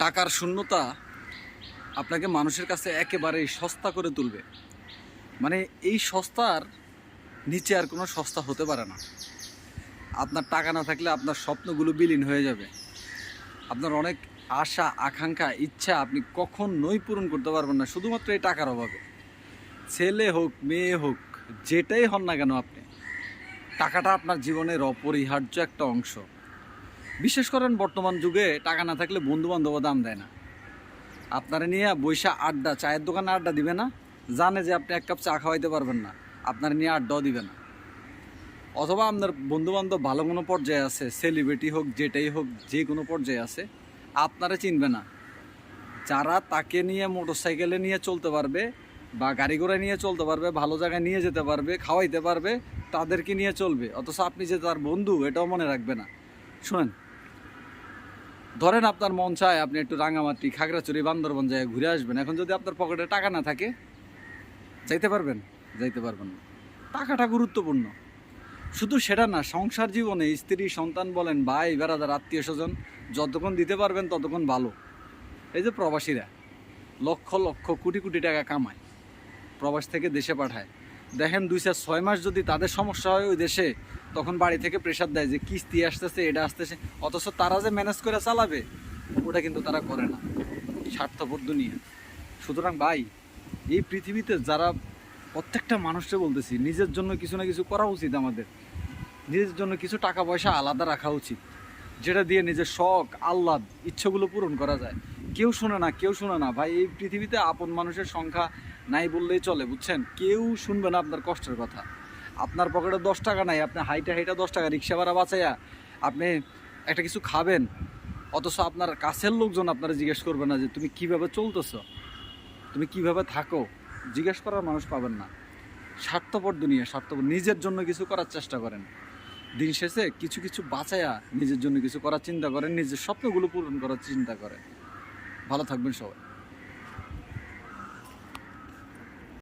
টাকার শূন্যতা আপনাকে মানুষের কাছে একেবারেই সস্তা করে তুলবে। মানে এই সস্তার নিচে আর কোনো সস্তা হতে পারে না। আপনার টাকা না থাকলে আপনার স্বপ্নগুলো বিলীন হয়ে যাবে। আপনার অনেক আশা, আকাঙ্ক্ষা, ইচ্ছা আপনি কখনোই পূরণ করতে পারবেন না শুধুমাত্র এই টাকার অভাবে। ছেলে হোক, মেয়ে হোক, যেটাই হন না কেন, আপনি টাকাটা আপনার জীবনের অপরিহার্য একটা অংশ। বিশেষ করেন বর্তমান যুগে টাকা না থাকলে বন্ধুবান্ধব দাম দেয় না। আপনারা নিয়ে বৈশা আড্ডা, চায়ের দোকানে আড্ডা দিবে না, জানে যে আপনি এক কাপ চা খাওয়াইতে পারবেন না, আপনারা নিয়ে আড্ডাও দিবে না। অথবা আপনার বন্ধুবান্ধব ভালো কোনো পর্যায়ে আছে, সেলিব্রিটি হোক, যেটাই হোক, যে কোনো পর্যায়ে আছে, আপনারা চিনবে না। যারা তাকে নিয়ে মোটরসাইকেলে নিয়ে চলতে পারবে বা গাড়ি ঘোড়া নিয়ে চলতে পারবে, ভালো জায়গায় নিয়ে যেতে পারবে, খাওয়াইতে পারবে, তাদেরকে নিয়ে চলবে। অথচ আপনি যে তার বন্ধু এটাও মনে রাখবে না। শোনেন, ধরেন আপনার মন চায় আপনি একটু রাঙামাটি, খাগড়াছড়ি, বান্দরবন যায় ঘুরে আসবেন। এখন যদি আপনার পকেটে টাকা না থাকে, যাইতে পারবেন? যাইতে পারবেন না। টাকাটা গুরুত্বপূর্ণ। শুধু সেটা না, সংসার জীবনে স্ত্রী, সন্তান বলেন, ভাই বেড়াদার, আত্মীয় স্বজন, যতক্ষণ দিতে পারবেন ততক্ষণ ভালো। এই যে প্রবাসীরা লক্ষ লক্ষ কোটি কোটি টাকা কামায়, প্রবাস থেকে দেশে পাঠায়। দেখেন 2-6 মাস যদি তাদের সমস্যা হয় ওই দেশে, তখন বাড়ি থেকে প্রেশার দেয় যে কিস্তি আসতেছে, এটা আসতেছে। অথচ তারা যে ম্যানেজ করে চালাবে ওটা কিন্তু তারা করে না। স্বার্থপর দুনিয়া। সুতরাং ভাই, এই পৃথিবীতে যারা, প্রত্যেকটা মানুষকে বলতেছি, নিজের জন্য কিছু না কিছু করা উচিত। আমাদের নিজের জন্য কিছু টাকা পয়সা আলাদা রাখা উচিত, যেটা দিয়ে নিজের শখ, আহ্লাদ, ইচ্ছেগুলো পূরণ করা যায়। কেউ শোনে না, কেউ শোনে না ভাই। এই পৃথিবীতে আপন মানুষের সংখ্যা নাই বললেই চলে, বুঝছেন? কেউ শুনবে না আপনার কষ্টের কথা। আপনার পকেটে 10 টাকা নাই, আপনি হাইটা হাইটা 10 টাকা রিক্সা ভাড়া বাঁচাইয়া আপনি একটা কিছু খাবেন, অথচ আপনার কাছের লোকজন আপনারা জিজ্ঞেস করবে না যে তুমি কিভাবে চলতেছো, তুমি কিভাবে থাকো। জিজ্ঞেস করার মানুষ পাবেন না। স্বার্থপর দুনিয়া, স্বার্থপর। নিজের জন্য কিছু করার চেষ্টা করেন। দিন শেষে কিছু কিছু বাঁচায়া নিজের জন্য কিছু করার চিন্তা করেন, নিজের স্বপ্নগুলো পূরণ করার চিন্তা করেন। ভালো থাকবেন সবাই।